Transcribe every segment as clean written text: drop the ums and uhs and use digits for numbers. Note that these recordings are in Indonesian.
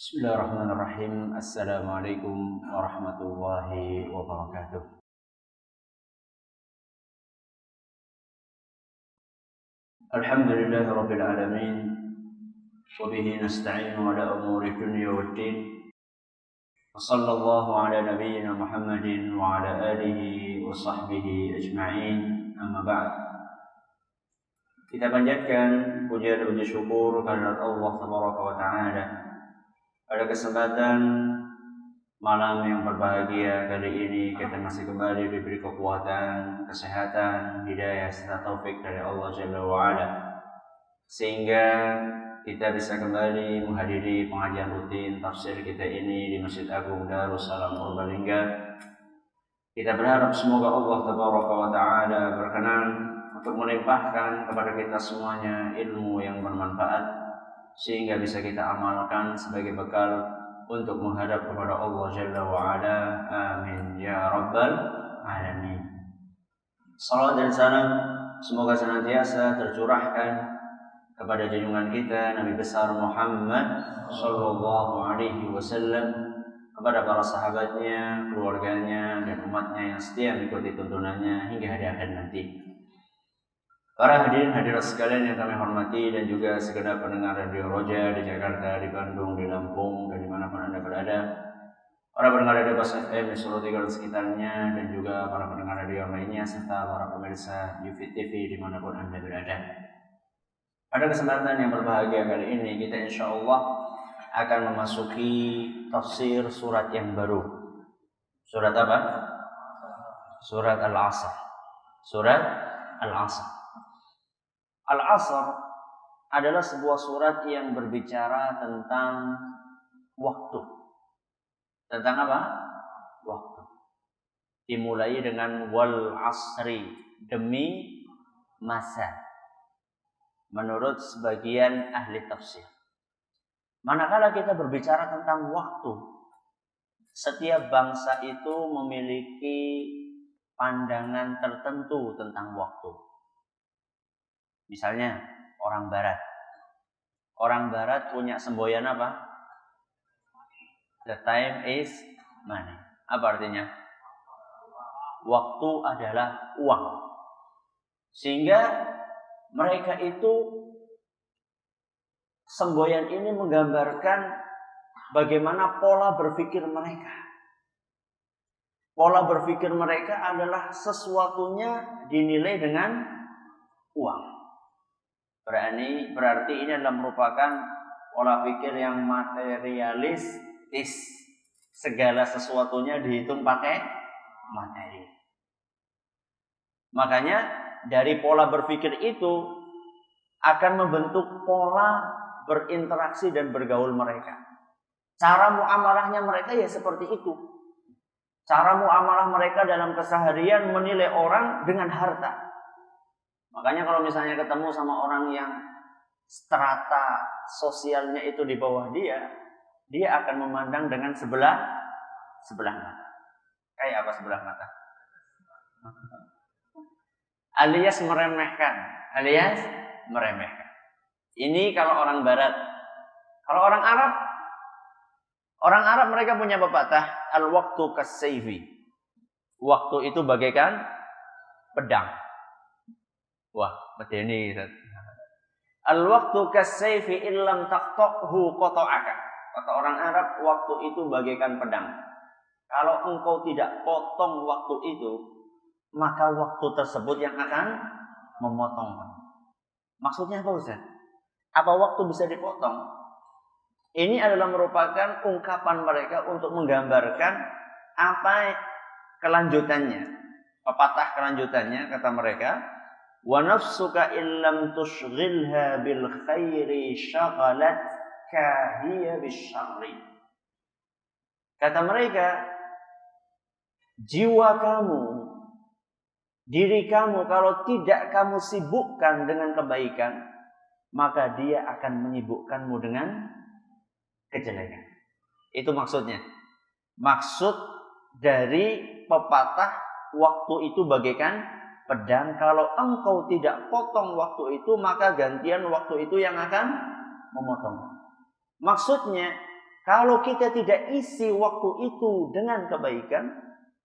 Bismillahirrahmanirrahim. Assalamualaikum warahmatullahi wabarakatuh. Alhamdulillahi rabbil alamin. Wa bihi nasta'inu ala umuri dunya waddin. Wa sallallahu ala nabiyyina Muhammadin wa ala alihi wa sahbihi ajma'in. Amma ba'd. Kita panjatkan puja dan puji syukur kehadirat Allah tabaraka wa ta'ala pada kesempatan malam yang berbahagia kali ini kita masih kembali diberi kekuatan, kesehatan, hidayah serta taufik dari Allah Jalla wa'ala, sehingga kita bisa kembali menghadiri pengajian rutin tafsir kita ini di Masjid Agung Darussalam Purbalingga. Kita berharap semoga Allah Tabaraka wa Ta'ala berkenan untuk melimpahkan kepada kita semuanya ilmu yang bermanfaat, sehingga bisa kita amalkan sebagai bekal untuk menghadap kepada Allah Jalla wa'ala. Amin ya rabbal alamin. Salawat dan salam semoga senantiasa tercurahkan kepada junjungan kita Nabi besar Muhammad sallallahu alaihi wasallam, kepada para sahabatnya, keluarganya, dan umatnya yang setia mengikuti tuntunannya hingga hari akhir nanti. Para hadirin hadirat sekalian yang kami hormati, dan juga segenap pendengar Radio Roja di Jakarta, di Bandung, di Lampung, dan dimanapun Anda berada, para pendengar Radio Bas FM di Solo Tiga dan sekitarnya, dan juga para pendengar radio lainnya, serta para pemirsa UFIT TV dimanapun Anda berada. Pada kesempatan yang berbahagia kali ini, kita insya Allah akan memasuki tafsir surat yang baru. Surat apa? Surat Al-Asr. Surat Al-Asr. Al-Asr adalah sebuah surat yang berbicara tentang waktu. Tentang apa? Waktu. Dimulai dengan wal asri, demi masa, menurut sebagian ahli tafsir. Manakala kita berbicara tentang waktu, setiap bangsa itu memiliki pandangan tertentu tentang waktu. Misalnya orang Barat. Orang Barat punya semboyan apa? The time is money. Apa artinya? Waktu adalah uang. Sehingga mereka itu, semboyan ini menggambarkan bagaimana pola berpikir mereka. Pola berpikir mereka adalah sesuatunya dinilai dengan uang. Berarti ini adalah merupakan pola pikir yang materialistis. Segala sesuatunya dihitung pakai materi. Makanya dari pola berpikir itu akan membentuk pola berinteraksi dan bergaul mereka. Cara muamalahnya mereka ya seperti itu. Cara muamalah mereka dalam keseharian menilai orang dengan harta. Makanya kalau misalnya ketemu sama orang yang strata sosialnya itu di bawah dia akan memandang dengan sebelah mata. Kayak apa sebelah mata? Alias meremehkan. Ini kalau orang Barat. Kalau orang Arab mereka punya pepatah, al-waqtu kas-sayfi. Waktu itu bagaikan pedang. Wah, medeni. Al-waqtu kas-sayfi illam taqta'hu qata'aka. Kata orang Arab, waktu itu bagaikan pedang. Kalau engkau tidak potong waktu itu, maka waktu tersebut yang akan memotong. Maksudnya apa, Ustaz? Apa waktu bisa dipotong? Ini adalah merupakan ungkapan mereka untuk menggambarkan apa kelanjutannya. Pepatah kelanjutannya, kata mereka, wa nafsuka illam tushghilha bil khairi syaghalat kahiya bisyarri. Kata mereka, jiwa kamu, diri kamu, kalau tidak kamu sibukkan dengan kebaikan, maka dia akan menyibukkanmu dengan kejelekan. Itu maksudnya. Maksud dari pepatah waktu itu bagaikan pedang. Kalau engkau tidak potong waktu itu, maka gantian waktu itu yang akan memotong. Maksudnya, Kalau kita tidak isi waktu itu dengan kebaikan,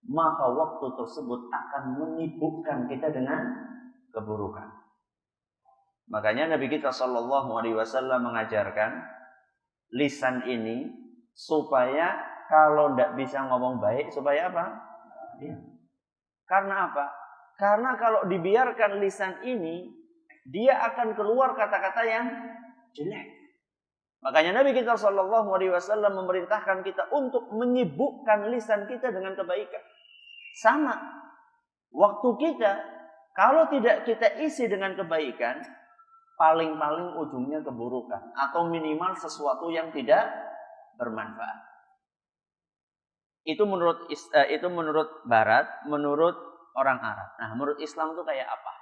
maka waktu tersebut akan menyibukkan kita dengan keburukan. Makanya Nabi kita Shallallahu Alaihi Wasallam mengajarkan lisan ini supaya kalau tidak bisa ngomong baik, supaya apa? Ya. Karena apa? Karena kalau dibiarkan lisan ini, dia akan keluar kata-kata yang jelek. Makanya Nabi kita Shallallahu Alaihi Wasallam memerintahkan kita untuk menyibukkan lisan kita dengan kebaikan. Sama, waktu kita kalau tidak kita isi dengan kebaikan, paling-paling ujungnya keburukan atau minimal sesuatu yang tidak bermanfaat. Itu menurut Barat, menurut orang Arab. Nah, menurut Islam itu kayak apa?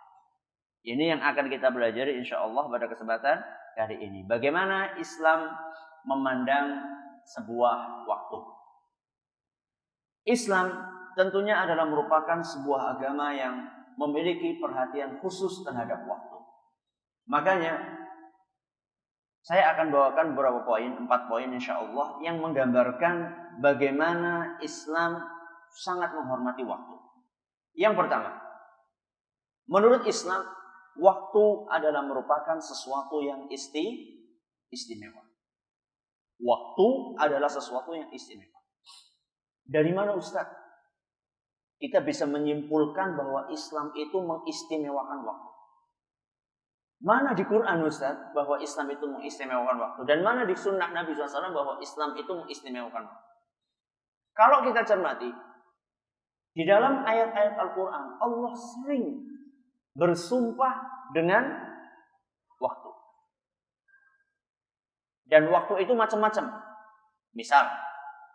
Ini yang akan kita pelajari insya Allah pada kesempatan kali ini. Bagaimana Islam memandang sebuah waktu. Islam tentunya adalah merupakan sebuah agama yang memiliki perhatian khusus terhadap waktu. Makanya saya akan bawakan beberapa poin, 4 poin insya Allah yang menggambarkan bagaimana Islam sangat menghormati waktu. Yang pertama, menurut Islam, waktu adalah merupakan sesuatu yang istimewa. Waktu adalah sesuatu yang istimewa. Dari mana Ustaz? Kita bisa menyimpulkan bahwa Islam itu mengistimewakan waktu. Mana di Quran Ustaz bahwa Islam itu mengistimewakan waktu? Dan mana di sunnah Nabi SAW bahwa Islam itu mengistimewakan waktu? Kalau kita cermati, di dalam ayat-ayat Al-Quran, Allah sering bersumpah dengan waktu. Dan waktu itu macam-macam. Misal,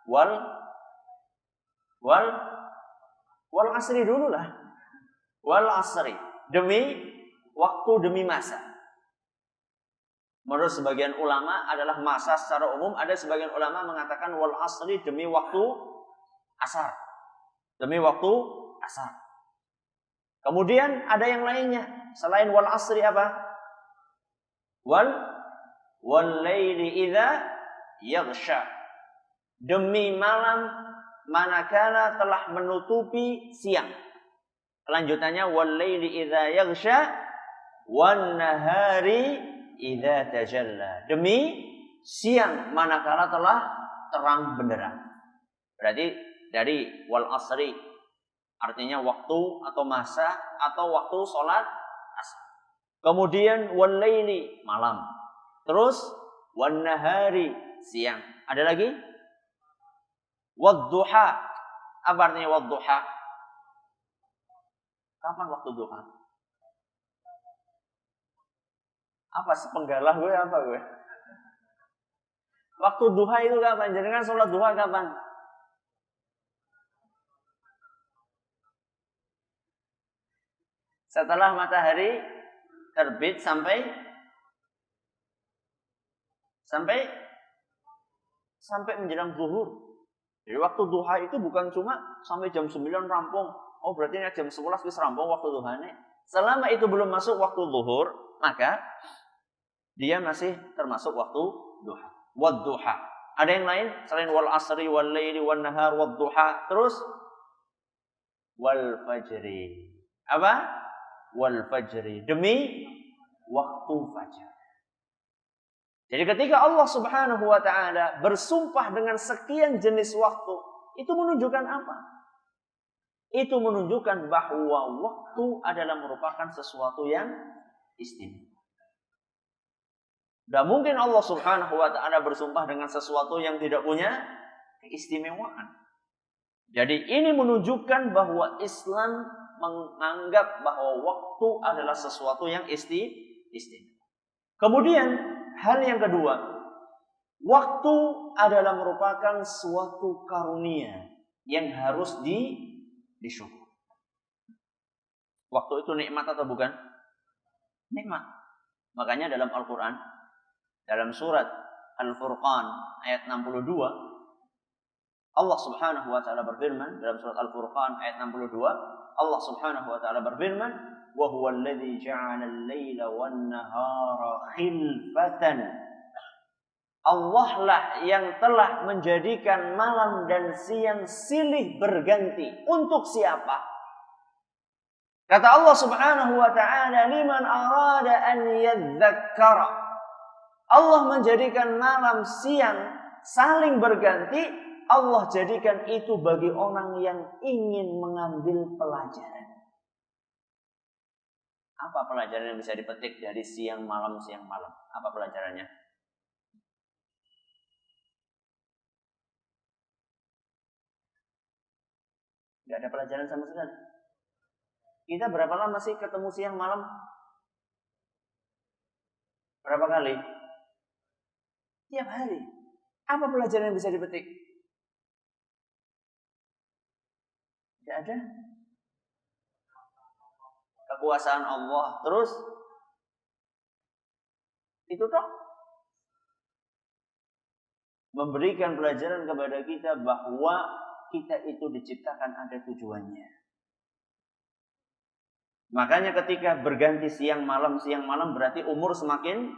wal asri dulu lah. Wal asri. Demi waktu, demi masa. Menurut sebagian ulama adalah masa secara umum. Ada sebagian ulama mengatakan wal asri demi waktu asar. Demi waktu asar. Kemudian ada yang lainnya selain wal asri apa? Wal laili idza yaghsha. Demi malam manakala telah menutupi siang. Kelanjutannya wal laili idza yaghsha wan nahari idza tajalla. Demi siang manakala telah terang benderang. Berarti dari wal asri artinya waktu atau masa atau waktu sholat asar. Kemudian wal laili malam. Terus wan nahari siang. Ada lagi? Wad duha. Apa artinya wad duha? Kapan waktu duha? Apa sepenggalah gue apa gue? Waktu duha itu kapan? Jangan sholat duha kapan? Setelah matahari terbit sampai menjelang zuhur. Jadi waktu duha itu bukan cuma sampai jam 9 rampung. Oh berarti jam 11 wis rampung waktu duhane. Selama itu belum masuk waktu zuhur, maka dia masih termasuk waktu duha. Wad duha. Ada yang lain selain wal asri wal laili wan nahar wad duha. Terus wal fajri. Apa? Wal fajri, demi waktu fajar. Jadi ketika Allah Subhanahu wa taala bersumpah dengan sekian jenis waktu, itu menunjukkan apa? Itu menunjukkan bahwa waktu adalah merupakan sesuatu yang istimewa. Dan mungkin Allah Subhanahu wa taala bersumpah dengan sesuatu yang tidak punya keistimewaan. Jadi ini menunjukkan bahwa Islam menganggap bahwa waktu adalah sesuatu yang istimewa. Kemudian hal yang kedua, waktu adalah merupakan suatu karunia yang harus disyukur. Waktu itu nikmat atau bukan? Nikmat. Makanya dalam Al-Quran, dalam surat Al-Furqan ayat 62, Allah Subhanahu wa taala berfirman dalam surat Al-Furqan ayat 62, Allah Subhanahu wa taala berfirman, "Wa huwa alladzi ja'ala al-laila wan-nahara khilfatan Allah lah yang telah menjadikan malam dan siang silih berganti. Untuk siapa? Kata Allah Subhanahu wa ta'ala, liman arada an yadzakkara. Allah menjadikan malam siang saling berganti. Allah jadikan itu bagi orang yang ingin mengambil pelajaran. Apa pelajaran yang bisa dipetik dari siang malam? Apa pelajarannya? Gak ada pelajaran sama sekali. Kita berapa lama sih ketemu siang malam? Berapa kali? Tiap hari. Apa pelajaran yang bisa dipetik? Tidak ada. Kekuasaan Allah. Terus? Itu toh. Memberikan pelajaran kepada kita bahwa kita itu diciptakan ada tujuannya. Makanya ketika berganti siang malam berarti umur semakin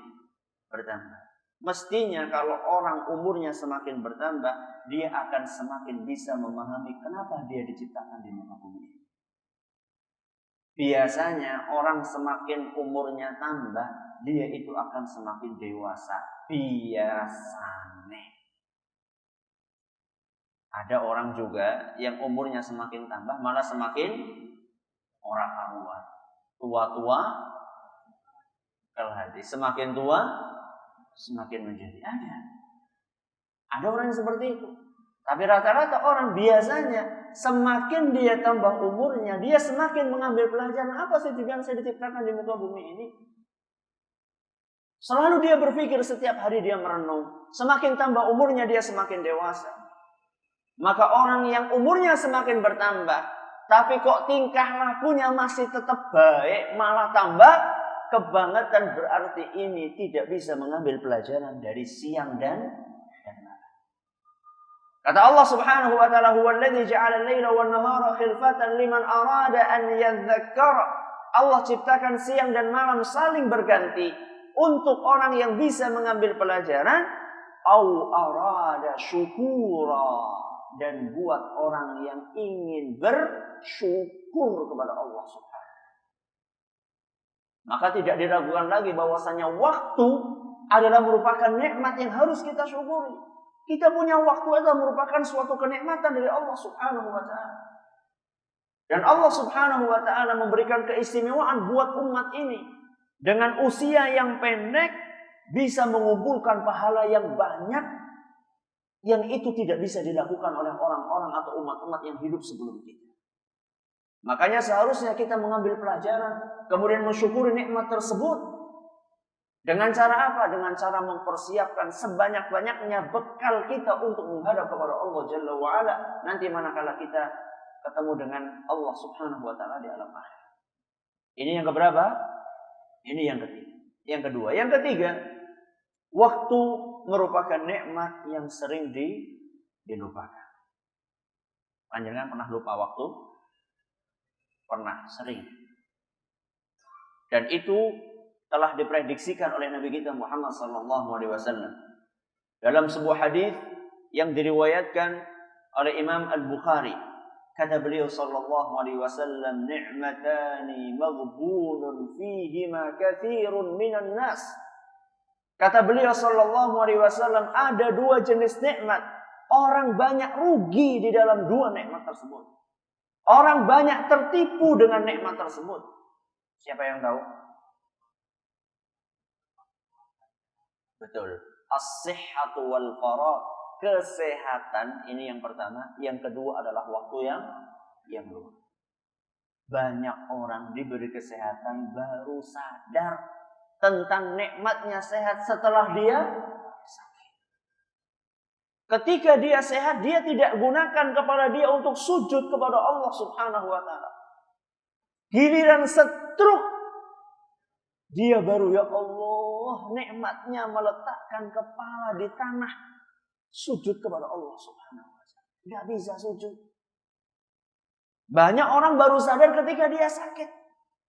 bertambah. Mestinya kalau orang umurnya semakin bertambah, dia akan semakin bisa memahami kenapa dia diciptakan di muka bumi. Biasanya orang semakin umurnya tambah, dia itu akan semakin dewasa. Biasanya. Ada orang juga yang umurnya semakin tambah malah semakin orang karuan. Tua-tua kelhadi. Semakin tua semakin menjadi. Ada orang yang seperti itu. Tapi rata-rata orang biasanya semakin dia tambah umurnya, dia semakin mengambil pelajaran. Apa sih tujuan saya diciptakan di muka bumi ini? Selalu dia berpikir setiap hari dia merenung. Semakin tambah umurnya dia semakin dewasa. Maka orang yang umurnya semakin bertambah, tapi kok tingkah lakunya masih tetap baik, malah tambah kebangetan, berarti ini tidak bisa mengambil pelajaran dari siang dan malam. Kata Allah Subhanahu wa ta'ala, "Huwallazi ja'ala al-laila wan-nahara khilfatan liman arada an yadzakkara." Allah ciptakan siang dan malam saling berganti untuk orang yang bisa mengambil pelajaran, au arada syukura, dan buat orang yang ingin bersyukur kepada Allah Subhanahu. Maka tidak diragukan lagi bahwasanya waktu adalah merupakan nikmat yang harus kita syukuri. Kita punya waktu adalah merupakan suatu kenikmatan dari Allah Subhanahu wa ta'ala. Dan Allah Subhanahu wa ta'ala memberikan keistimewaan buat umat ini. Dengan usia yang pendek bisa mengumpulkan pahala yang banyak, yang itu tidak bisa dilakukan oleh orang-orang atau umat-umat yang hidup sebelum kita. Makanya seharusnya kita mengambil pelajaran, kemudian mensyukuri nikmat tersebut. Dengan cara apa? Dengan cara mempersiapkan sebanyak-banyaknya bekal kita untuk menghadap kepada Allah Jalla wa'ala. Nanti manakala kita ketemu dengan Allah Subhanahu wa ta'ala di alam akhir. Ini yang keberapa? Ini yang ketiga. Yang kedua. Yang ketiga, waktu merupakan nikmat yang sering dilupakan. Panjenengan pernah lupa waktu? Pernah, sering. Dan itu telah diprediksikan oleh Nabi kita Muhammad SAW dalam sebuah hadis yang diriwayatkan oleh Imam Al-Bukhari. Kata beliau SAW, "Ni'matani maghbunun fihima katsirun minan nas." Kata beliau SAW, ada dua jenis nikmat. Orang banyak rugi di dalam dua nikmat tersebut. Orang banyak tertipu dengan nikmat tersebut. Siapa yang tahu? Betul. As-sihhatu wal faragh. Kesehatan, ini yang pertama. Yang kedua adalah waktu yang luang. Banyak orang diberi kesehatan baru sadar tentang nikmatnya sehat setelah dia sakit. Ketika dia sehat, dia tidak gunakan kepada dia untuk sujud kepada Allah Subhanahu wa ta'ala. Giliran stroke, dia baru, ya Allah, nikmatnya meletakkan kepala di tanah, sujud kepada Allah Subhanahu wa ta'ala. Tidak bisa sujud. Banyak orang baru sadar ketika dia sakit.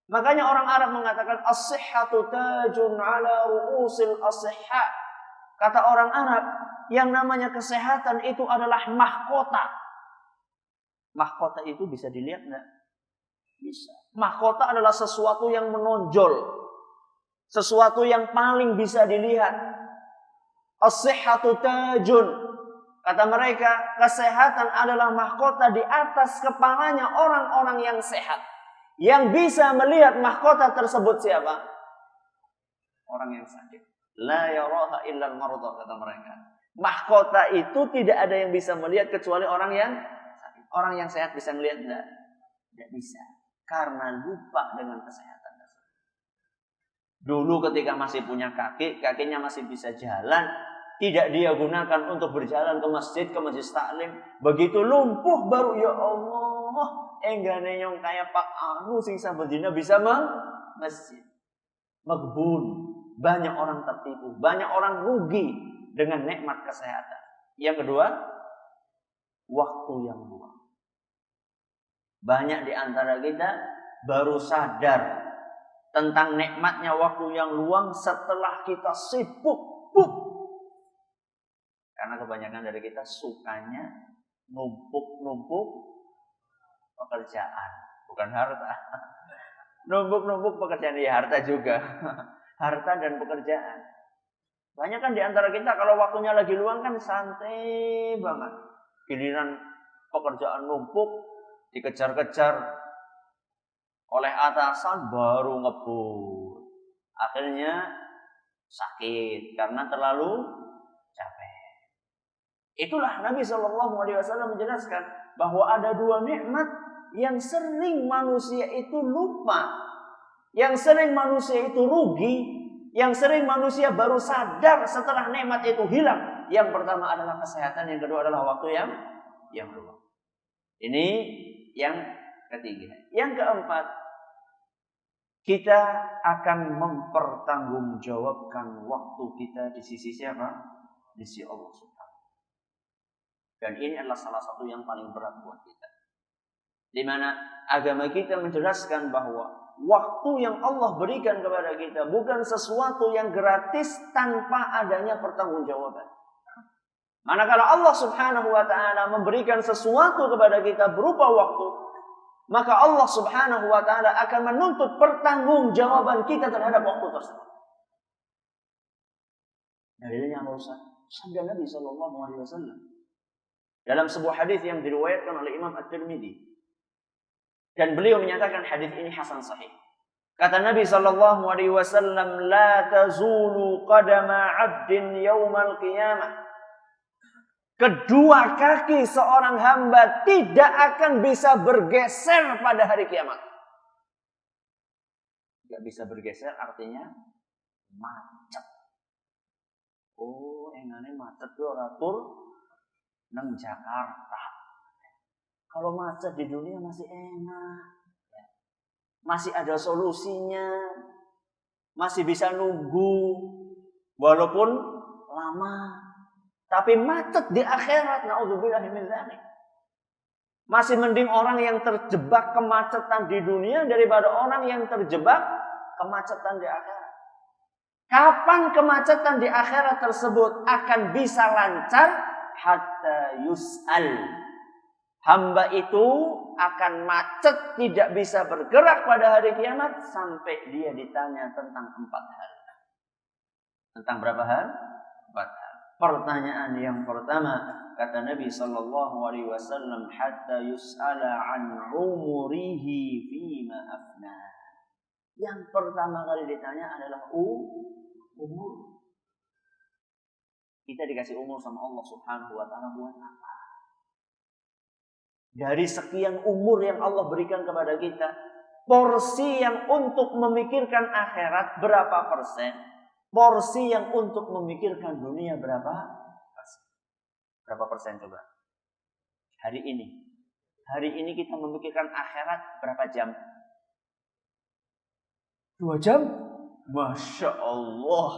Makanya orang Arab mengatakan as-sihhatu tajun ala ru'usil as-sihha. Kata orang Arab, yang namanya kesehatan itu adalah mahkota. Mahkota itu bisa dilihat enggak? Bisa. Mahkota adalah sesuatu yang menonjol. Sesuatu yang paling bisa dilihat. As-sihhatu tajun. Kata mereka, kesehatan adalah mahkota di atas kepalanya orang-orang yang sehat. Yang bisa melihat mahkota tersebut siapa? Orang yang sakit. La yaraha illa al-marudha, kata mereka. Mahkota itu tidak ada yang bisa melihat kecuali orang yang sakit. Orang yang sehat bisa melihat enggak? Tidak bisa. Karena lupa dengan kesehatan tersebut. Dulu ketika masih punya kaki, kakinya masih bisa jalan, tidak dia gunakan untuk berjalan ke masjid taklim. Begitu lumpuh baru, ya Allah, enggane nyong kaya Pak Anu sing saben dina bisa masjid. Magbun. Banyak orang tertipu, banyak orang rugi dengan nikmat kesehatan. Yang kedua, waktu yang luang. Banyak di antara kita baru sadar tentang nikmatnya waktu yang luang setelah kita sibuk. Karena kebanyakan dari kita sukanya numpuk pekerjaan, bukan harta. Numpuk pekerjaan, ya harta juga. Harta dan pekerjaan. Banyak kan di antara kita kalau waktunya lagi luang kan santai banget. Giliran pekerjaan numpuk, dikejar-kejar oleh atasan baru ngebut. Akhirnya sakit karena terlalu capek. Itulah Nabi SAW menjelaskan bahwa ada dua nikmat yang sering manusia itu lupa. Yang sering manusia itu rugi, yang sering manusia baru sadar setelah nikmat itu hilang. Yang pertama adalah kesehatan, yang kedua adalah waktu yang luang. Ini yang ketiga. Yang keempat, kita akan mempertanggungjawabkan waktu kita di sisi siapa? Di sisi Allah Subhanahu. Dan ini adalah salah satu yang paling berat buat kita. Di mana agama kita menjelaskan bahwa waktu yang Allah berikan kepada kita bukan sesuatu yang gratis tanpa adanya pertanggungjawaban. Manakala Allah Subhanahu wa taala memberikan sesuatu kepada kita berupa waktu, maka Allah Subhanahu wa taala akan menuntut pertanggungjawaban kita terhadap waktu tersebut. Dalilnya apa Ustaz? Sabda Nabi sallallahu alaihi wasallam dalam sebuah hadis yang diriwayatkan oleh Imam At-Tirmidzi. Dan beliau menyatakan hadis ini hasan sahih. Kata Nabi sallallahu alaihi wasallam, "La tazulu qadama 'abdin yaumal qiyamah." Kedua kaki seorang hamba tidak akan bisa bergeser pada hari kiamat. Tidak bisa bergeser artinya macet. Oh, engane macet yo ora tur nang Jakarta. Kalau macet di dunia masih enak, masih ada solusinya, masih bisa nunggu, walaupun lama. Tapi macet di akhirat, naudzubillahi min dzalik. Masih mending orang yang terjebak kemacetan di dunia daripada orang yang terjebak kemacetan di akhirat. Kapan kemacetan di akhirat tersebut akan bisa lancar? Hatta yus'al. Hamba itu akan macet, tidak bisa bergerak pada hari kiamat sampai dia ditanya tentang 4 hal. Tentang berapa hal? 4 hal. Pertanyaan yang pertama, kata Nabi sallallahu alaihi wasallam, hatta yus'ala an umurihi fima afna. Yang pertama kali ditanya adalah umur. Kita dikasih umur sama Allah Subhanahu wa taala buat apa? Dari sekian umur yang Allah berikan kepada kita, porsi yang untuk memikirkan akhirat berapa persen? Porsi yang untuk memikirkan dunia berapa persen? Berapa persen coba? Hari ini kita memikirkan akhirat berapa jam? 2 jam? Masya Allah.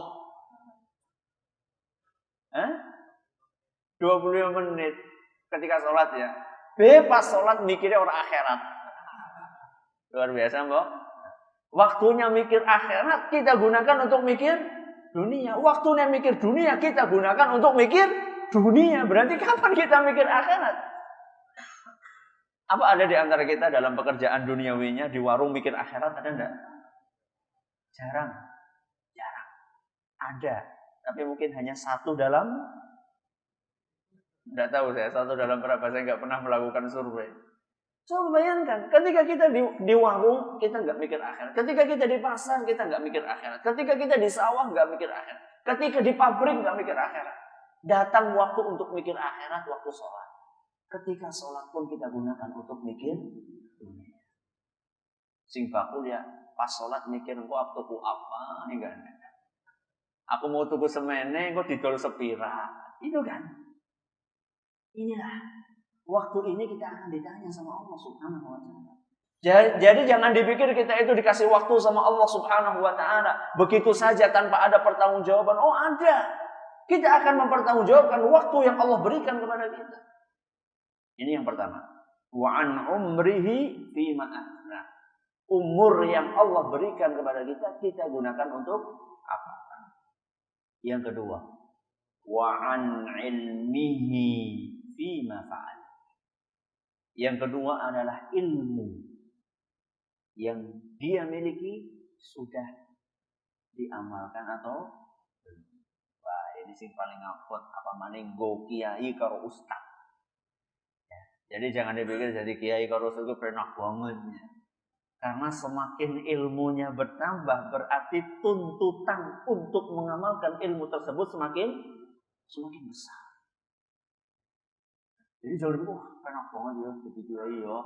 25 menit ketika sholat ya. Pas sholat mikirnya orang akhirat. Luar biasa, Mbok. Waktunya mikir akhirat kita gunakan untuk mikir dunia. Waktunya mikir dunia kita gunakan untuk mikir dunia. Berarti kapan kita mikir akhirat? Apa ada di antara kita dalam pekerjaan duniawinya di warung mikir akhirat, ada enggak? Jarang. Ada. Tapi mungkin hanya satu dalam, enggak tahu saya, satu dalam berapa, saya enggak pernah melakukan survei. Coba bayangkan, ketika kita di warung, kita nggak mikir akhirat. Ketika kita di pasar, kita nggak mikir akhirat. Ketika kita di sawah, nggak mikir akhirat. Ketika di pabrik, nggak mikir akhirat. Datang waktu untuk mikir akhirat, waktu sholat. Ketika sholat pun kita gunakan untuk mikir dunia. Sing bakul ya, pas sholat mikir, kok aku tuku apa? Enggak. Aku mau tuku semene, kok didol sepira. Itu kan. Inilah. Waktu ini kita akan ditanya sama Allah Subhanahu wa ta'ala. Jadi jangan dipikir kita itu dikasih waktu sama Allah Subhanahu wa ta'ala begitu saja tanpa ada pertanggungjawaban. Oh, ada. Kita akan mempertanggungjawabkan waktu yang Allah berikan kepada kita. Ini yang pertama. Wa an umrihi fima afna. Umur yang Allah berikan kepada kita gunakan untuk apa? Yang kedua, wa an ilmihi fima fa'al. Yang kedua adalah ilmu yang dia miliki sudah diamalkan atau belum. Wah, ini sing paling ngapot apa maning go kiai karo ustaz. Ya, jadi jangan dipikir jadi kiai karo ustaz itu penak banget. Ya. Karena semakin ilmunya bertambah berarti tuntutan untuk mengamalkan ilmu tersebut semakin besar. Jadi jangan enak banget ya jadi kiai ya.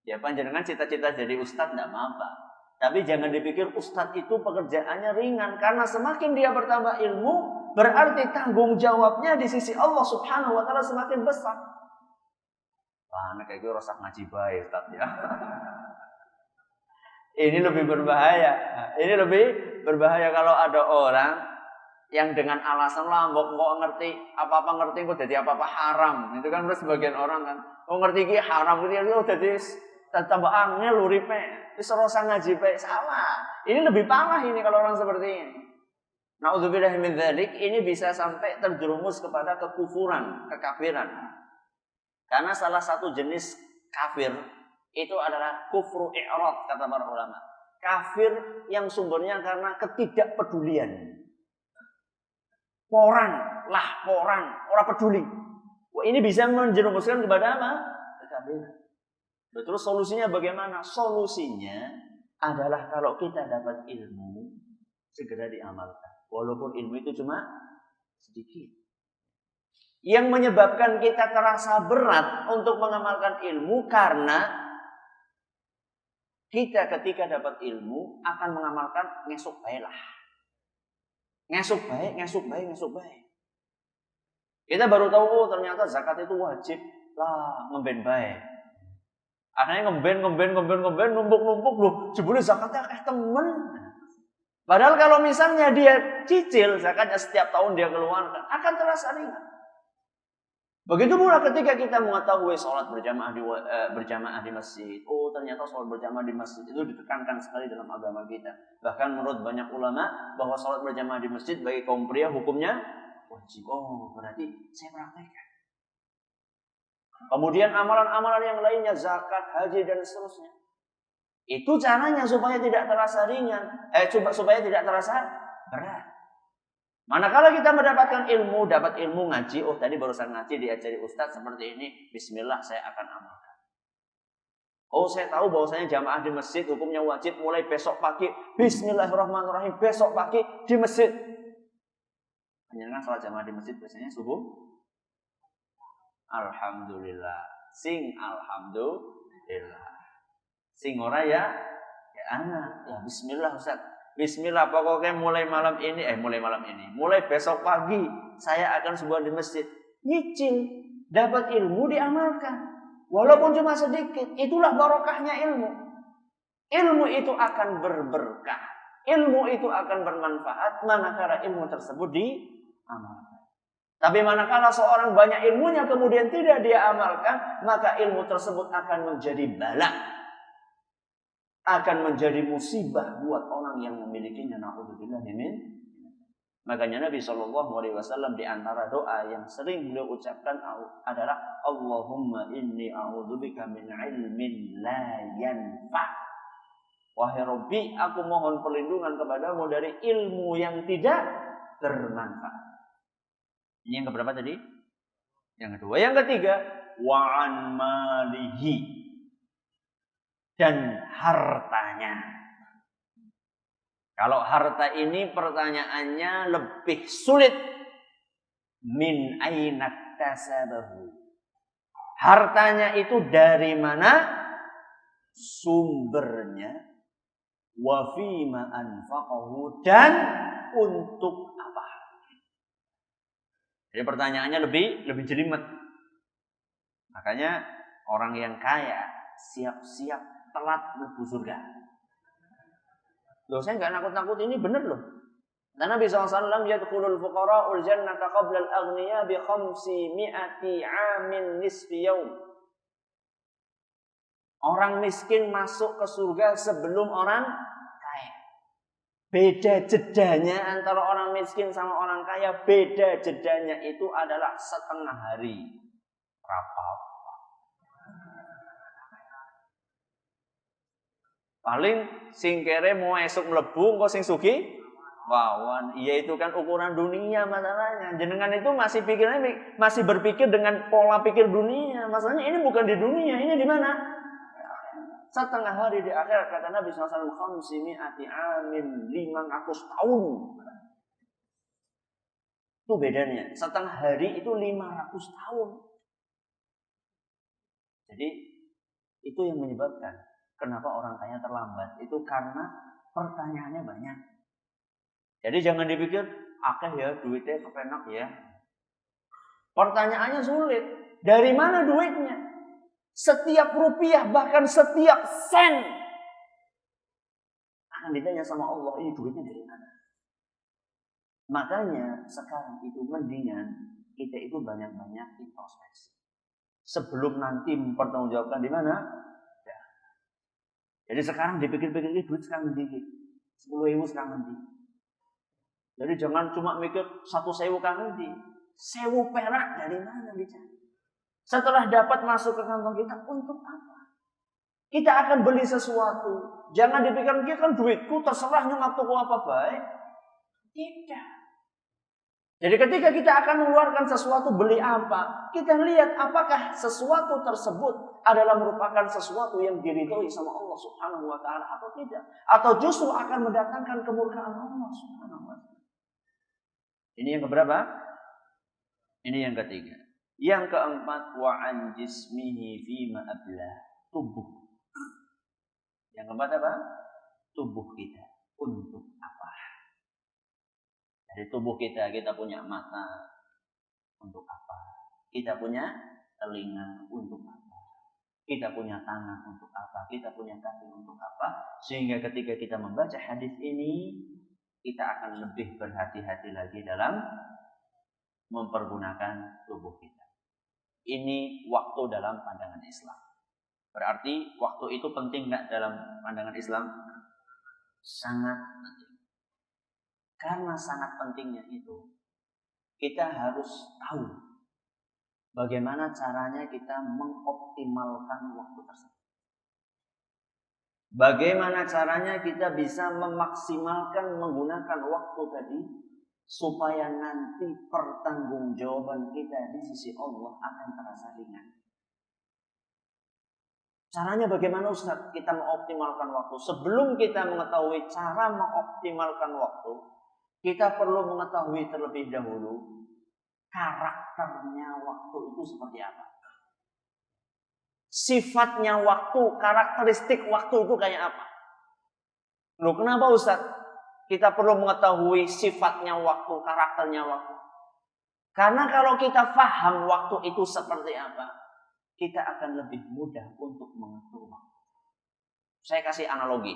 Ya panjenengan cita-cita jadi ustadz tidak apa-apa. Tapi jangan dipikir ustadz itu pekerjaannya ringan. Karena semakin dia bertambah ilmu, berarti tanggung jawabnya di sisi Allah Subhanahu wa ta'ala semakin besar. Wah, anak kayak gue rosak ngaji baik ustadz ya. Ini lebih berbahaya. Ini lebih berbahaya kalau ada orang yang dengan alasan lambok kok ngerti apa-apa ngerti kok jadi apa-apa haram. Itu kan sebagian orang kan. Kok ngerti ki haram gitu ya jadi tambah angel uripe. Wis ora ngaji bae salah. Ini lebih parah ini kalau orang seperti ini. Nauzubillah min dzalik, ini bisa sampai terjerumus kepada kekufuran, kekafiran. Karena salah satu jenis kafir itu adalah kufru i'rad kata para ulama. Kafir yang sumbernya karena ketidakpedulian. Orang, orang peduli. Wah, ini bisa menjerumuskan kepada apa? Kekafiran. Terus solusinya bagaimana? Solusinya adalah kalau kita dapat ilmu, segera diamalkan. Walaupun ilmu itu cuma sedikit. Yang menyebabkan kita terasa berat untuk mengamalkan ilmu karena kita ketika dapat ilmu akan mengamalkan ngesuk baiklah. Ngesuk baik. Kita baru tahu ternyata zakat itu wajib lah ngemben baik. Akhirnya ngemben numpuk loh. Jebule zakatnya temen. Padahal kalau misalnya dia cicil zakatnya setiap tahun dia keluarkan akan terasa ringan. Begitu pula ketika kita mengetahui sholat berjamaah di masjid. Oh, ternyata sholat berjamaah di masjid itu ditekankan sekali dalam agama kita. Bahkan menurut banyak ulama bahwa sholat berjamaah di masjid bagi kaum pria hukumnya wajib. Oh, berarti saya praktekkan. Kemudian amalan-amalan yang lainnya, zakat, haji dan seterusnya. Itu caranya supaya tidak terasa ringan, supaya tidak terasa berat. Manakala kita mendapatkan ilmu, dapat ilmu ngaji, oh tadi barusan ngaji diajari ustaz seperti ini, bismillah saya akan amalkan. Oh saya tahu bahwasanya jamaah di masjid hukumnya wajib mulai besok pagi, bismillahirrahmanirrahim, besok pagi di masjid. Panjenengan sholat jamaah di masjid biasanya subuh? Alhamdulillah. Sing alhamdulillah. Sing ora ya anak. Ya bismillah ustaz. Bismillah pokoknya mulai besok pagi saya akan sebuah di masjid. Nyicil, dapat ilmu diamalkan. Walaupun cuma sedikit, itulah barokahnya ilmu. Ilmu itu akan berberkah. Ilmu itu akan bermanfaat manakala ilmu tersebut diamalkan. Tapi manakala seorang banyak ilmunya kemudian tidak dia amalkan, maka ilmu tersebut akan menjadi bala. Akan menjadi musibah buat orang yang memilikinya. Na'udzubillah min. Makanya Nabi SAW di antara doa yang sering beliau ucapkan adalah Allahumma inni a'udzubika min ilmin la yanfa'. Wahai Rabbi, aku mohon perlindungan kepadamu dari ilmu yang tidak bermanfaat. Ini yang keberapa tadi? Yang kedua. Yang ketiga, wa'an malihi, dan hartanya. Kalau harta ini pertanyaannya lebih sulit. Min aina iktasabahu. Hartanya itu dari mana sumbernya? Wa fima anfaqahu, dan untuk apa? Jadi pertanyaannya lebih jelimet. Makanya orang yang kaya siap-siap telat menuju surga. Loh, saya nggak nakut-nakut, ini benar loh. Dan Nabi SAW yadkhulul fuqara'ul jannata qabla al-aghniya bi 500 amin nisfi yaum. Orang miskin masuk ke surga sebelum orang kaya. Beda jedanya antara orang miskin sama orang kaya, beda jedanya itu adalah setengah hari. Paling sing kere mau esok mlebu engko sing sugih wawan. Iya, itu kan ukuran dunia masalahnya. Jenengan itu masih berpikir dengan pola pikir dunia. Masalahnya ini bukan di dunia, ini di mana? Setengah hari di akhirat, kata Nabi SAW, 500 amin, 500 tahun. Itu bedanya. Setengah hari itu 500 tahun. Jadi itu yang menyebabkan kenapa orang kaya terlambat. Itu karena pertanyaannya banyak. Jadi jangan dipikir, akeh ya duitnya kepenak ya. Pertanyaannya sulit. Dari mana duitnya? Setiap rupiah, bahkan setiap sen akan ditanya sama Allah, ini duitnya dari mana? Makanya sekarang itu mendingan kita itu banyak-banyak introspeksi. Sebelum nanti mempertanggungjawabkan di mana? Ya. Jadi sekarang dipikir-pikir, duit sekarang nanti 10.000 sekarang nanti. Jadi jangan cuma mikir 1.000 kan nanti. 1.000 perak dari mana dicari? Setelah dapat masuk ke kantong kita, untuk apa? Kita akan beli sesuatu. Jangan dipikir kan duitku terserah nyumat tuku apa baik. Tidak. Jadi ketika kita akan mengeluarkan sesuatu, beli apa? Kita lihat apakah sesuatu tersebut adalah merupakan sesuatu yang diridhoi sama Allah Subhanahu wa taala atau tidak, atau justru akan mendatangkan kemurkaan Allah Subhanahu wa taala. Ini yang keberapa? Ini yang ketiga. Yang keempat, wa an jismihi fima ablah, tubuh. Yang keempat apa? Tubuh kita untuk apa? Dari tubuh kita punya mata untuk apa? Kita punya telinga untuk apa? Kita punya tangan untuk apa? Kita punya kaki untuk apa? Sehingga ketika kita membaca hadis ini, kita akan lebih berhati-hati lagi dalam mempergunakan tubuh kita. Ini waktu dalam pandangan Islam. Berarti waktu itu penting nggak dalam pandangan Islam? Sangat penting. Karena sangat pentingnya itu, kita harus tahu bagaimana caranya kita mengoptimalkan waktu tersebut. Bagaimana caranya kita bisa memaksimalkan menggunakan waktu tadi, supaya nanti pertanggungjawaban kita di sisi Allah akan terasa ringan. Caranya bagaimana Ustaz kita mengoptimalkan waktu? Sebelum kita mengetahui cara mengoptimalkan waktu, kita perlu mengetahui terlebih dahulu karakternya waktu itu seperti apa. Sifatnya waktu, karakteristik waktu itu kayak apa? Loh, kenapa Ustaz? Kita perlu mengetahui sifatnya waktu, karakternya waktu. Karena kalau kita paham waktu itu seperti apa, kita akan lebih mudah untuk mengatur waktu. Saya kasih analogi.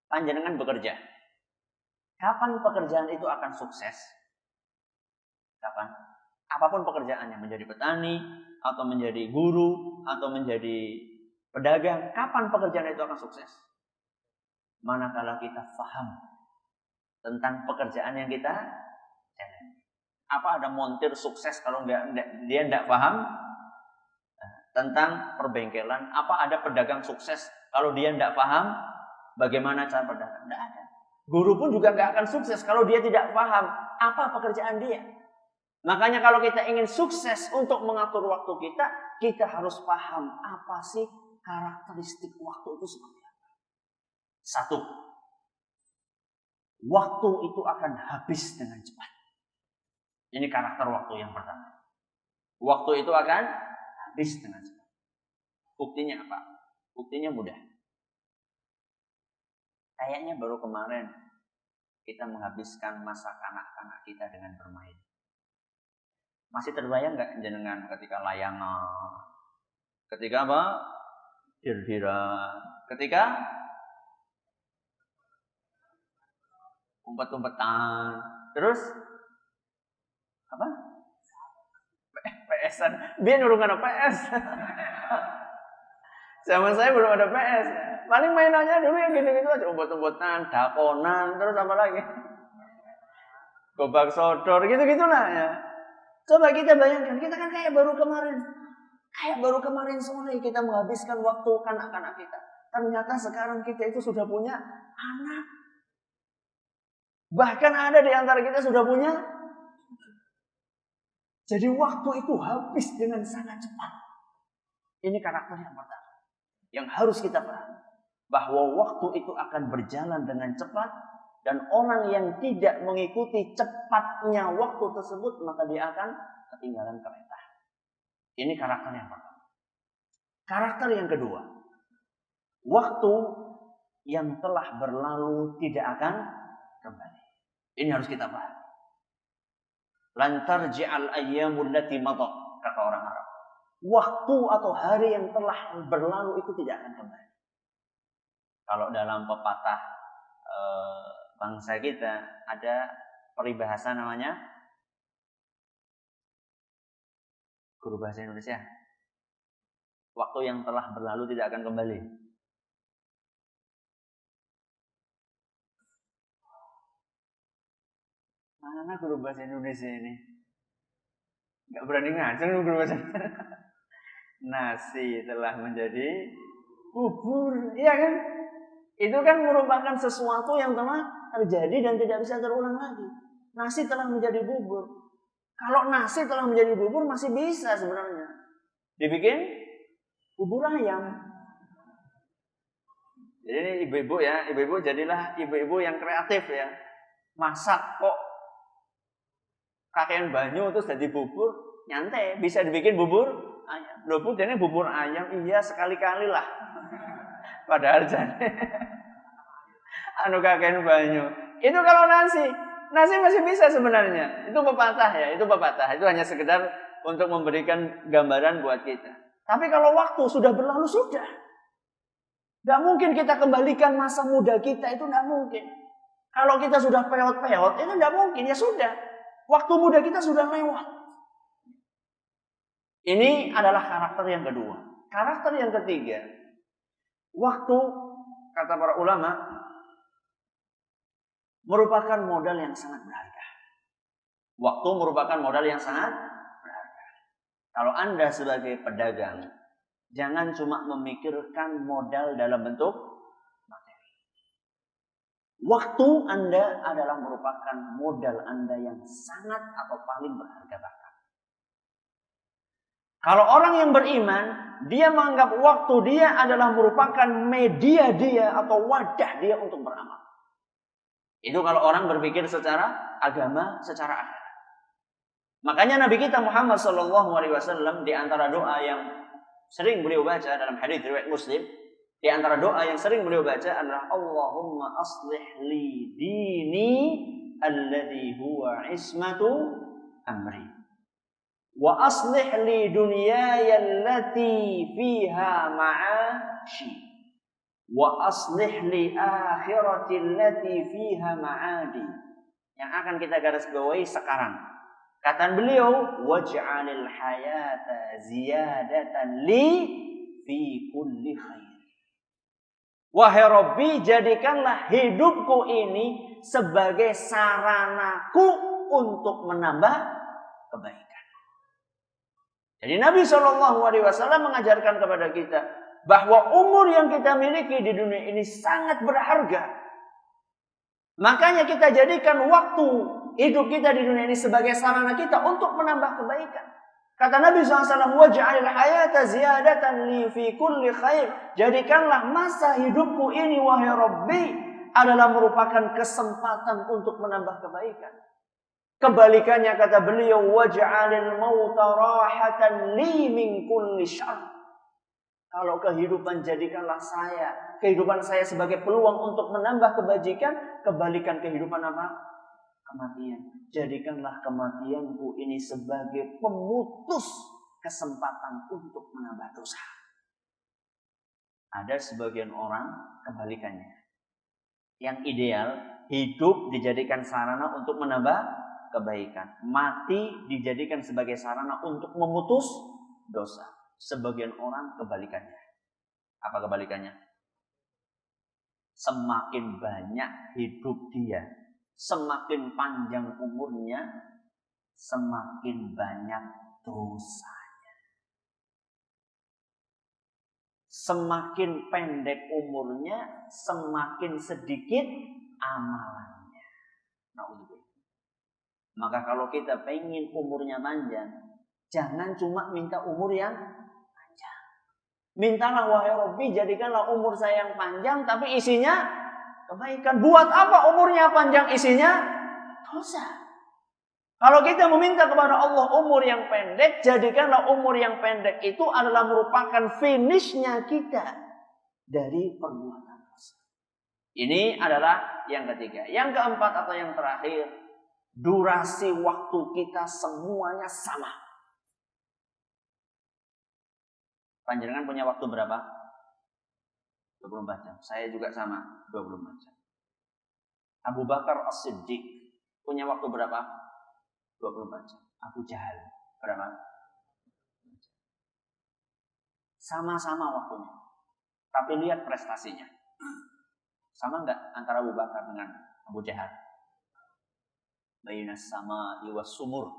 Panjenengan bekerja. Kapan pekerjaan itu akan sukses? Kapan? Apapun pekerjaannya, menjadi petani, atau menjadi guru, atau menjadi pedagang, kapan pekerjaan itu akan sukses? Manakala kita faham tentang pekerjaan yang kita jalani. Apa ada montir sukses kalau dia tidak paham tentang perbengkelan? Apa ada pedagang sukses kalau dia tidak paham bagaimana cara berdagang? Tidak ada. Guru pun juga nggak akan sukses kalau dia tidak paham apa pekerjaan dia. Makanya kalau kita ingin sukses untuk mengatur waktu kita, kita harus paham apa sih karakteristik waktu itu seperti apa. Satu, waktu itu akan habis dengan cepat. Ini karakter waktu yang pertama. Waktu itu akan habis dengan cepat. Buktinya apa? Buktinya mudah. Kayaknya baru kemarin kita menghabiskan masa kanak-kanak kita dengan bermain. Masih terbayang nggak jenengan ketika layangan, ketika apa? Dir-diran, ketika umpet-umpetan, terus apa? PS-an. Biar nurungan PS. Zaman saya belum ada PS. Paling mainannya dulu yang gitu-gitu aja, umpet-umpetan, dakonan, terus apa lagi? Gobak sodor, gitu-gitulah ya. Coba kita bayangkan, kita kan kayak baru kemarin sore kita menghabiskan waktu kanak-kanak kita. Ternyata sekarang kita itu sudah punya anak. Bahkan ada di antara kita sudah punya. Jadi waktu itu habis dengan sangat cepat. Ini karakter yang pertama. Yang harus kita pahami. Bahwa waktu itu akan berjalan dengan cepat. Dan orang yang tidak mengikuti cepatnya waktu tersebut, maka dia akan ketinggalan kereta. Ini karakter yang pertama. Karakter yang kedua. Waktu yang telah berlalu tidak akan kembali. Ini harus kita pahami. Lan tarji'al ayyamul lati madat, kata orang Arab. Waktu atau hari yang telah berlalu itu tidak akan kembali. Kalau dalam pepatah bangsa kita ada peribahasa namanya, guru bahasa Indonesia, waktu yang telah berlalu tidak akan kembali. Mana guru bahasa Indonesia ini? Gak berani ngaceng guru bahasa Indonesia. Nasi telah menjadi bubur, iya kan? Itu kan merupakan sesuatu yang telah terjadi dan tidak bisa terulang lagi. Nasi telah menjadi bubur. Kalau nasi telah menjadi bubur masih bisa sebenarnya dibikin bubur ayam. Jadi ini ibu-ibu ya, ibu-ibu jadilah ibu-ibu yang kreatif ya. Masak kok kakean banyu terus jadi bubur, nyantai bisa dibikin bubur ayam. Loh Bu, jadi bubur ayam iya sekali-kali lah. Padahal jadi kakean banyu. Itu kalau nasi masih bisa sebenarnya. Itu pepatah ya, itu pepatah. Itu hanya sekedar untuk memberikan gambaran buat kita. Tapi kalau waktu sudah berlalu sudah. Gak mungkin kita kembalikan masa muda kita, itu gak mungkin. Kalau kita sudah peot-peot, itu gak mungkin, ya sudah. Waktu muda kita sudah lewat. Ini adalah karakter yang kedua. Karakter yang ketiga. Waktu, kata para ulama, merupakan modal yang sangat berharga. Waktu merupakan modal yang sangat berharga. Kalau Anda sebagai pedagang, jangan cuma memikirkan modal dalam bentuk materi. Waktu Anda adalah merupakan modal Anda yang sangat atau paling berharga bahkan. Kalau orang yang beriman, dia menganggap waktu dia adalah merupakan media dia atau wadah dia untuk beramal. Itu kalau orang berpikir secara agama, secara akhirat. Makanya Nabi kita Muhammad SAW di antara doa yang sering beliau baca dalam hadis riwayat Muslim, di antara doa yang sering beliau baca adalah Allahumma aslih li dini alladhi huwa ismatu amri. Wa aslih li dunyaya allati fiha ma'ashi. Wa aslih li akhirati allati fiha ma'adi. Yang akan kita garis bawahi sekarang. Kata beliau, waj'alil hayata ziyadatan li fi kulli khair. Wahai Rabbi, jadikanlah hidupku ini sebagai saranaku untuk menambah kebaikan. Jadi Nabi SAW mengajarkan kepada kita bahwa umur yang kita miliki di dunia ini sangat berharga. Makanya kita jadikan waktu hidup kita di dunia ini sebagai sarana kita untuk menambah kebaikan. Kata Nabi SAW, waj'alil hayata ziyadatan li fi kulli khair. Jadikanlah masa hidupku ini, wahai Rabbi, adalah merupakan kesempatan untuk menambah kebaikan. Kebalikannya kata beliau, waj'alil mauta rahatan li min kulli syarr. Kalau kehidupan jadikanlah kehidupan saya sebagai peluang untuk menambah kebajikan, kebalikan kehidupan apa? Kematian. Jadikanlah kematianku ini sebagai pemutus kesempatan untuk menambah dosa. Ada sebagian orang kebalikannya. Yang ideal, hidup dijadikan sarana untuk menambah kebaikan. Mati dijadikan sebagai sarana untuk memutus dosa. Sebagian orang kebalikannya. Apa kebalikannya? Semakin banyak hidup dia, semakin panjang umurnya, semakin banyak dosanya. Semakin pendek umurnya, semakin sedikit amalannya. Maka kalau kita pengen umurnya panjang, jangan cuma minta umur yang panjang. Mintalah, wahai Rabbi, jadikanlah umur saya yang panjang, tapi isinya kebaikan. Buat apa umurnya panjang, isinya dosa? Kalau kita meminta kepada Allah umur yang pendek, jadikanlah umur yang pendek itu adalah merupakan finishnya kita dari perbuatan dosa. Ini adalah yang ketiga. Yang keempat atau yang terakhir, durasi waktu kita semuanya sama. Panjenengan punya waktu berapa? 24 jam. Saya juga sama, 24 jam. Abu Bakar As-Siddiq punya waktu berapa? 24 jam. Abu Jahal berapa? Sama-sama waktunya. Tapi lihat prestasinya. Sama enggak antara Abu Bakar dengan Abu Jahal? Bainas sama'i was sumur.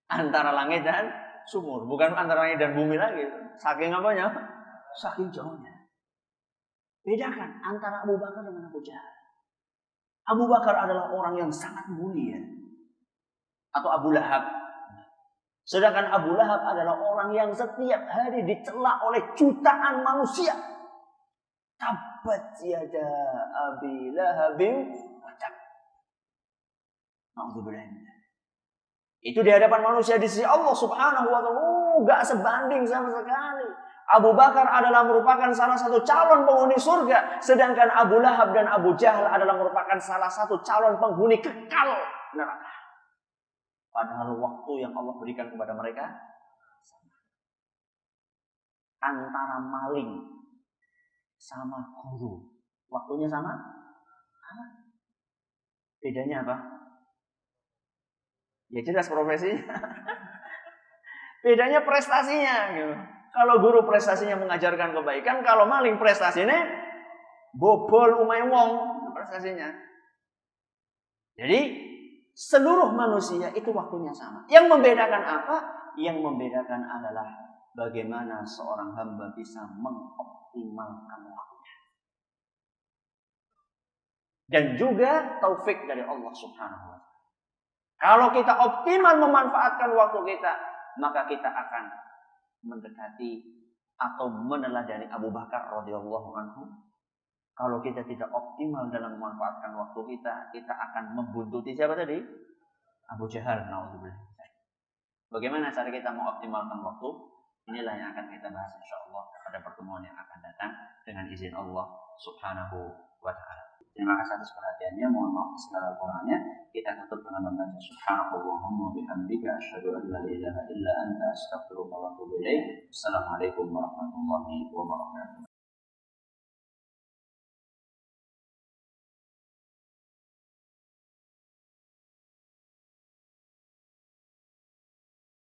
Antara langit dan sumur. Bukan antara langit dan bumi lagi. Saking apanya? Saking jauhnya. Bedakan antara Abu Bakar dengan Abu Jahal. Abu Bakar adalah orang yang sangat mulia. Atau Abu Lahab. Sedangkan Abu Lahab adalah orang yang setiap hari dicela oleh jutaan manusia. Tabbat yada Abi Lahabin wa tab. Itu di hadapan manusia di sisi Allah Subhanahu wa taala gak sebanding sama sekali. Abu Bakar adalah merupakan salah satu calon penghuni surga, sedangkan Abu Lahab dan Abu Jahal adalah merupakan salah satu calon penghuni kekal neraka. Padahal waktu yang Allah berikan kepada mereka antara maling sama guru, waktunya sama? Bedanya apa? Ya jelas profesinya. Bedanya prestasinya gitu. Kalau guru prestasinya mengajarkan kebaikan, kalau maling prestasinya bobol umay wong prestasinya. Jadi seluruh manusia itu waktunya sama. Yang membedakan apa? Yang membedakan adalah bagaimana seorang hamba bisa mengoptimalkan waktunya. Dan juga taufik dari Allah Subhanahu wa taala. Kalau kita optimal memanfaatkan waktu kita, maka kita akan mendekati atau meneladani Abu Bakar radhiyallahu anhu. Kalau kita tidak optimal dalam memanfaatkan waktu kita, kita akan membuntuti siapa tadi? Abu Jahal. Naudzubillah. Bagaimana cara kita mengoptimalkan waktu? Inilah yang akan kita bahas insyaallah pada pertemuan yang akan datang dengan izin Allah Subhanahu wa taala. Terima kasih atas perhatiannya. Mohon maaf segala kurangnya. Kita tutup dengan membaca subhanallahumma bihamdika asyhadu an la ilaha illa anta astaghfiruka wa atubu ilaik. Assalamualaikum warahmatullahi wabarakatuh.